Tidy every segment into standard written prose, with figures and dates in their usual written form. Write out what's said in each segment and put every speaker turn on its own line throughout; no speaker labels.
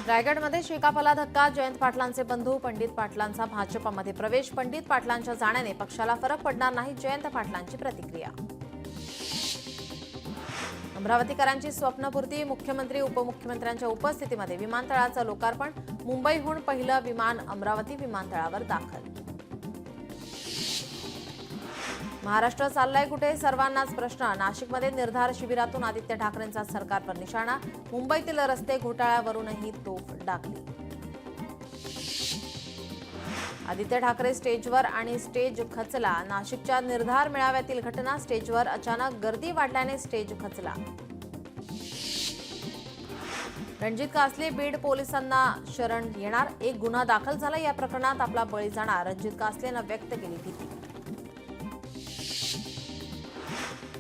रायगडमध्ये शेकापला धक्का. जयंत पाटलांचे बंधू पंडित पाटलांचा भाजपमध्ये प्रवेश. पंडित पाटलांच्या जाण्याने पक्षाला फरक पडणार नाही, जयंत पाटलांची प्रतिक्रिया. अमरावतीकरांची स्वप्नपूर्ती. मुख्यमंत्री उपमुख्यमंत्र्यांच्या उपस्थितीमध्ये विमानतळाचं लोकार्पण. मुंबईहून पहिलं विमान अमरावती विमानतळावर दाखल. महाराष्ट्र चाललाय कुठे, सर्वांनाच प्रश्न. नाशिकमध्ये निर्धार शिबिरातून आदित्य ठाकरेंचा सरकारवर निशाणा. मुंबईतील रस्ते घोटाळ्यावरूनही तोफ डागली. आदित्य ठाकरे स्टेजवर आणि स्टेज खचला. नाशिकच्या निर्धार मेळाव्यातील घटना. स्टेजवर अचानक गर्दी वाढल्याने स्टेज खचला. रणजित कासले बीड पोलिसांना शरण येणार. एक गुन्हा दाखल झाला. या प्रकरणात आपला बळी जाणार, रणजित कासलेनं व्यक्त केली भीती.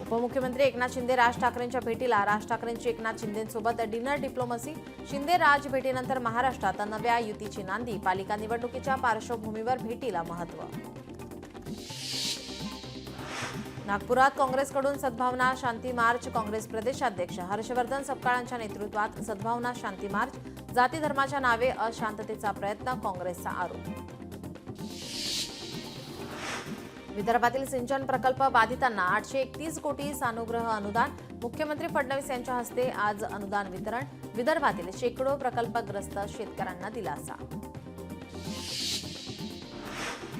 उपमुख्यमंत्री एकनाथ शिंदे राज ठाकरेंच्या भेटीला. राज ठाकरेंची एकनाथ शिंदेंसोबत डिनर डिप्लोमसी. शिंदे राज भेटीनंतर महाराष्ट्रात नव्या युतीची नांदी. पालिका निवडणुकीच्या पार्श्वभूमीवर भेटीला महत्त्व. नागपुरात काँग्रेसकडून सद्भावना शांती मार्च. काँग्रेस प्रदेशाध्यक्ष हर्षवर्धन सपकाळांच्या नेतृत्वात सद्भावना शांती मार्च. जाती धर्माच्या नावे अशांततेचा प्रयत्न, काँग्रेसचा आरोप. विदर्भातील सिंचन प्रकल्प बाधितांना 831 कोटी सानुग्रह अनुदान. मुख्यमंत्री फडणवीस यांच्या हस्ते आज अनुदान वितरण. विदर्भातील शेकडो प्रकल्पग्रस्त शेतकऱ्यांना दिलासा.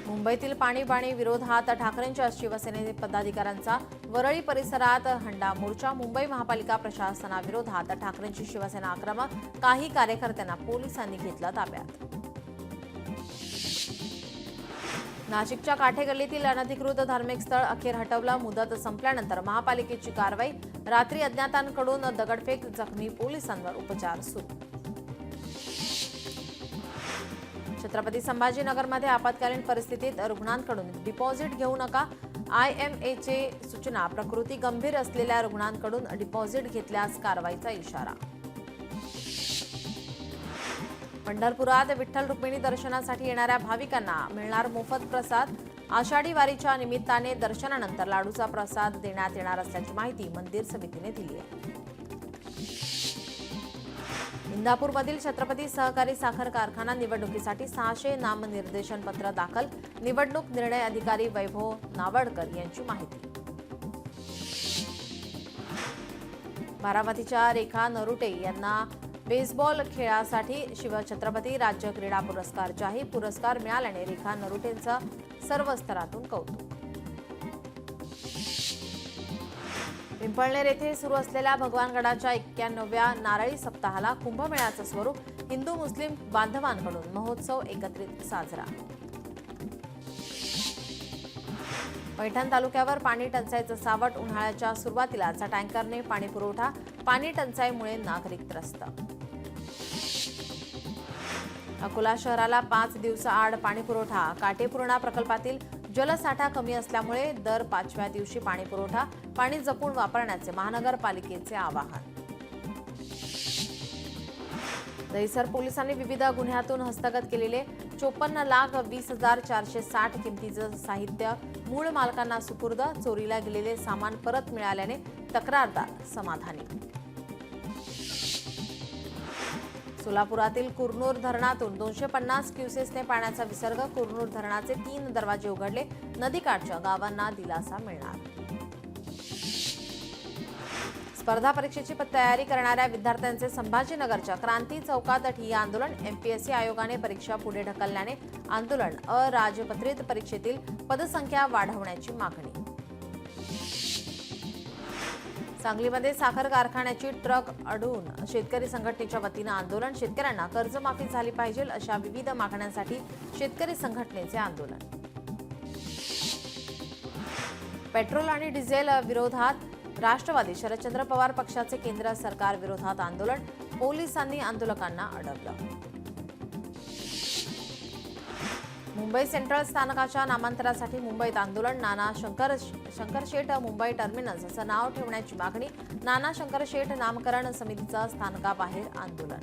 मुंबईतील पाणीबाणी विरोधात ठाकरेंच्या शिवसेने पदाधिकाऱ्यांचा वरळी परिसरात हंडा मोर्चा. मुंबई महापालिका प्रशासनाविरोधात ठाकरेंची शिवसेना आक्रमक. काही कार्यकर्त्यांना पोलिसांनी घेतलं ताब्यात. नाशिकच्या काठेगल्लीतील अनधिकृत धार्मिक स्थळ अखेर हटवलं. मुदत संपल्यानंतर महापालिकेची कारवाई. रात्री अज्ञातांकडून दगडफेक. जखमी पोलिसांवर उपचार सुरू. छत्रपती संभाजीनगरमध्ये आपत्कालीन परिस्थितीत रुग्णांकडून डिपॉझिट घेऊ नका. IMAचे सूचना. प्रकृती गंभीर असलेल्या रुग्णांकडून डिपॉझिट घेतल्यास कारवाईचा इशारा. पंढरपुरात विठ्ठल रुक्मिणी दर्शनासाठी येणाऱ्या भाविकांना मिळणार मोफत प्रसाद. आषाढी वारीच्या निमित्ताने दर्शनानंतर लाडूचा प्रसाद देण्यात येणार असल्याची माहिती मंदिर समितीने दिली आहे. इंदापूरमधील छत्रपती सहकारी साखर कारखाना निवडणुकीसाठी 600 नामनिर्देशन पत्र दाखल. निवडणूक निर्णय अधिकारी वैभव नावडकर यांची माहिती. बारामतीच्या रेखा नरुटे यांना बेसबॉल खेळासाठी शिवछत्रपती राज्य क्रीडा पुरस्कार जाहीर. पुरस्कार मिळाल्याने रेखा नरुटेंचं सर्व स्तरातून कौतुक. पिंपळनेर येथे सुरू असलेल्या भगवानगडाच्या 91व्या नारळी सप्ताहाला कुंभमेळ्याचं स्वरूप. हिंदू मुस्लिम बांधवांकडून महोत्सव एकत्रित साजरा. पैठण तालुक्यावर पाणी टंचाईचं सावट. उन्हाळ्याच्या सुरुवातीलाच टँकरने पाणी पुरवठा. पाणी टंचाईमुळे नागरिक त्रस्त. अकोला शहराला 5 दिवसाआड पाणी पुरवठा. काटेपूर्णा प्रकल्पातील जलसाठा कमी असल्यामुळे दर 5व्या दिवशी पाणी पुरवठा. पाणी जपून वापरण्याचे महानगरपालिकेचे आवाहन. दहिसर पोलिसांनी विविध गुन्ह्यातून हस्तगत केलेले 54,20,460 किमतीचं साहित्य मूळ मालकांना सुपूर्द. चोरीला गेलेले सामान परत मिळाल्याने तक्रारदार समाधानी. सोलापुरातील कुरनूर धरणातून 250 क्युसेसने पाण्याचा विसर्ग. कुरनूर धरणाचे 3 दरवाजे उघडले. नदीकाठच्या गावांना दिलासा मिळणार. स्पर्धा परीक्षेची तयारी करणाऱ्या विद्यार्थ्यांचे संभाजीनगरच्या क्रांती चौकात ठिय्या आंदोलन. MPSC आयोगाने परीक्षा पुढे ढकलल्याने आंदोलन. अराजपत्रित परीक्षेतील पदसंख्या वाढवण्याची मागणी. सांगलीमध्ये साखर कारखान्याची ट्रक अडवून शेतकरी संघटनेच्या वतीनं आंदोलन. शेतकऱ्यांना कर्जमाफी झाली पाहिजे अशा विविध मागण्यांसाठी शेतकरी संघटनेचे आंदोलन. पेट्रोल आणि डिझेल विरोधात राष्ट्रवादी शरदचंद्र पवार पक्षाचे केंद्र सरकार विरोधात आंदोलन. पोलिसांनी आंदोलकांना अडवलं. मुंबई सेंट्रल स्थानकाच्या नामांतरासाठी मुंबईत आंदोलन. नाना शंकरशेठ मुंबई टर्मिनस असं नाव ठेवण्याची मागणी. नाना शंकरशेठ नामकरण समितीचं स्थानकाबाहेर आंदोलन.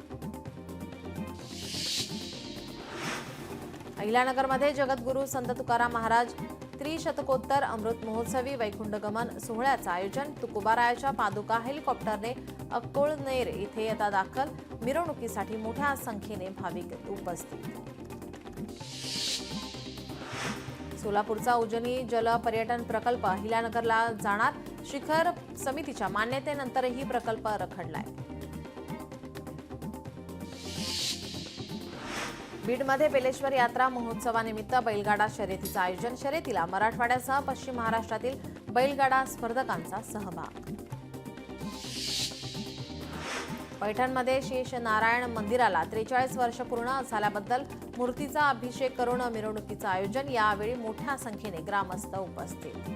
अहिल्यानगरमध्ये जगद्गुरू संत तुकाराम महाराज त्रिशतकोत्तर अमृत महोत्सवी वैकुंठ गमन सोहळ्याचं आयोजन. तुकोबारायाच्या पादुका हेलिकॉप्टरने अक्कोळनेर इथे आता दाखल. मिरवणुकीसाठी मोठ्या संख्येने भाविक उपस्थित. सोलापूरचा उजनी जल पर्यटन प्रकल्प अहिल्यानगरला जाणार. शिखर समितीच्या मान्यतेनंतरही प्रकल्प रखडलाय. बीडमध्ये बेलेश्वर यात्रा महोत्सवानिमित्त बैलगाडा शर्यतीचं आयोजन. शर्यतीला मराठवाड्यासह पश्चिम महाराष्ट्रातील बैलगाडा स्पर्धकांचा सहभाग. पैठणमध्ये शेष नारायण मंदिराला 43 वर्ष पूर्ण झाल्याबद्दल मूर्तीचा अभिषेक करून मिरवणुकीचं आयोजन. यावेळी मोठ्या संख्येने ग्रामस्थ उपस्थित.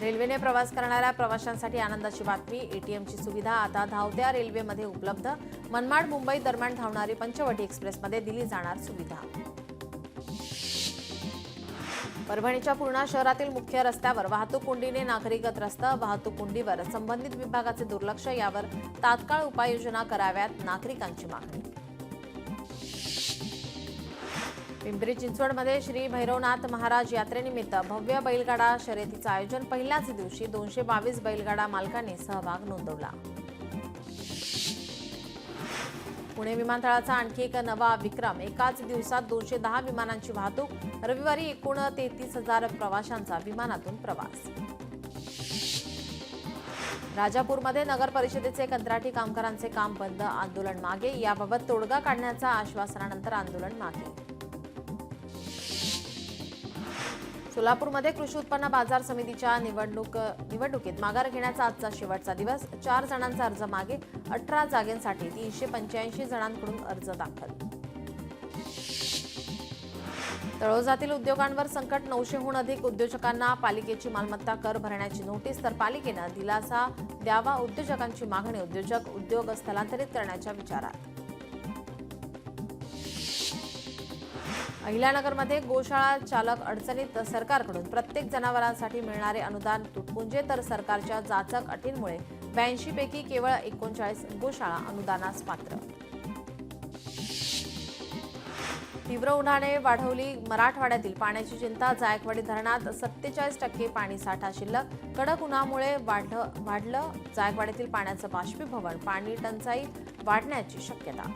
रेल्वेने प्रवास करणाऱ्या प्रवाशांसाठी आनंदाची बातमी. एटीएमची सुविधा आता धावत्या रेल्वेमध्ये उपलब्ध. मनमाड मुंबई दरम्यान धावणारी पंचवटी एक्सप्रेसमध्ये दिली जाणार सुविधा. परभणीच्या पूर्णा शहरातील मुख्य रस्त्यावर वाहतूक कोंडीने नागरिक त्रस्त. वाहतूक कोंडीवर संबंधित विभागाचे दुर्लक्ष. यावर तात्काळ उपाययोजना कराव्यात, नागरिकांची मागणी. पिंपरी चिंचवडमध्ये श्री भैरवनाथ महाराज यात्रेनिमित्त भव्य बैलगाडा शर्यतीचं आयोजन. पहिल्याच दिवशी 222 बैलगाडा मालकांनी सहभाग नोंदवला. पुणे विमानतळाचा आणखी एक नवा विक्रम. एकाच दिवसात 210 विमानांची वाहतूक. रविवारी एकूण 33,000 प्रवाशांचा विमानातून प्रवास. राजापूरमध्ये नगर परिषदेचे कंत्राटी कामगारांचे काम बंद, आंदोलन मागे. याबाबत तोडगा काढण्याच्या आश्वासनानंतर आंदोलन मागे. सोलापूरमध्ये कृषी उत्पन्न बाजार समितीच्या निवडणुकीत माघार घेण्याचा आजचा शेवटचा दिवस. 4 जणांचा अर्ज मागे. 18 जागांसाठी 385 जणांकडून अर्ज दाखल. तळोजातील उद्योगांवर संकट. 900हून अधिक उद्योजकांना पालिकेची मालमत्ता कर भरण्याची नोटीस. तर पालिकेनं दिलासा द्यावा, उद्योजकांची मागणी. उद्योजक उद्योग स्थलांतरित करण्याच्या विचारात. अहिल्यानगरमध्ये गोशाळा चालक अडचणीत. सरकारकडून प्रत्येक जनावरांसाठी मिळणारे अनुदान तुटपुंजे. तर सरकारच्या जाचक अटींमुळे 82 पैकी केवळ 39 गोशाळा अनुदानास पात्र. तीव्र उन्हाने वाढवली मराठवाड्यातील पाण्याची चिंता. जायकवाडी धरणात 47% पाणी साठा शिल्लक. कडक उन्हामुळे वाढलं जायकवाडीतील पाण्याचं बाष्पीभवन. पाणी टंचाई वाढण्याची शक्यता.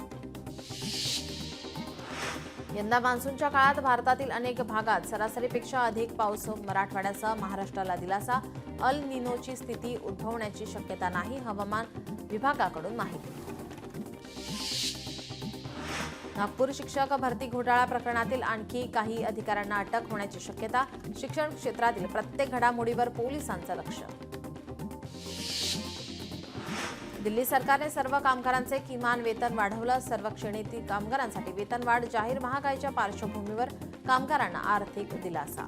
यंदा मान्सूनच्या काळात भारतातील अनेक भागात सरासरीपेक्षा अधिक पाऊस. मराठवाड्यासह महाराष्ट्राला दिलासा. अल निनोची स्थिती उद्भवण्याची शक्यता नाही, हवामान विभागाकडून माहिती. नागपूर शिक्षक भरती घोटाळा प्रकरणातील आणखी काही अधिकाऱ्यांना अटक होण्याची शक्यता. शिक्षण क्षेत्रातील प्रत्येक घडामोडीवर पोलिसांचं लक्ष. दिल्ली सरकारने सर्व कामगारांचे किमान वेतन वाढवलं. सर्व श्रेणीतील कामगारांसाठी वेतनवाढ जाहीर. महागाईच्या पार्श्वभूमीवर कामगारांना आर्थिक दिलासा.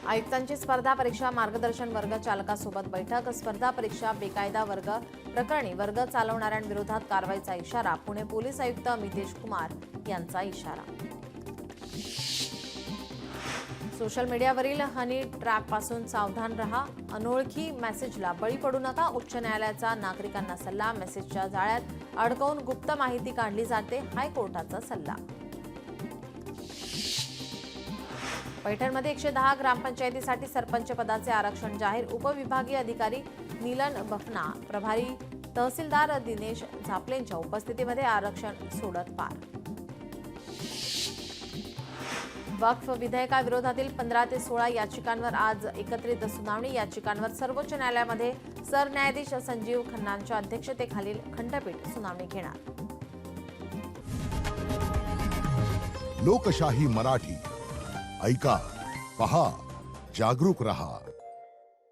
आयुक्तांची स्पर्धा परीक्षा मार्गदर्शन वर्ग चालकासोबत बैठक. स्पर्धा परीक्षा बेकायदा वर्ग प्रकरणी वर्ग चालवणाऱ्यांविरोधात कारवाईचा इशारा. पुणे पोलीस आयुक्त अमितेश कुमार यांचा इशारा. सोशल मीडियावरील हनी ट्रॅपपासून सावधान रहा. अनोळखी मेसेजला बळी पडू नका. उच्च न्यायालयाचा नागरिकांना सल्ला. मेसेजच्या जाळ्यात अडकवून गुप्त माहिती काढली जाते. हायकोर्टाचा सल्ला. पैठणमध्ये 110 ग्रामपंचायतीसाठी सरपंच पदाचे आरक्षण जाहीर. उपविभागीय अधिकारी नीलन बफना, प्रभारी तहसीलदार दिनेश झापलेंच्या उपस्थितीमध्ये आरक्षण सोडत पार. वक्फ विधेयकाविरोधातील 15 ते 16 याचिकांवर आज एकत्रित सुनावणी. याचिकांवर सर्वोच्च न्यायालयामध्ये सरन्यायाधीश संजीव खन्नांच्या अध्यक्षतेखालील खंडपीठ सुनावणी घेणार.
लोकशाही मराठी ऐका, पहा, जागरूक रहा.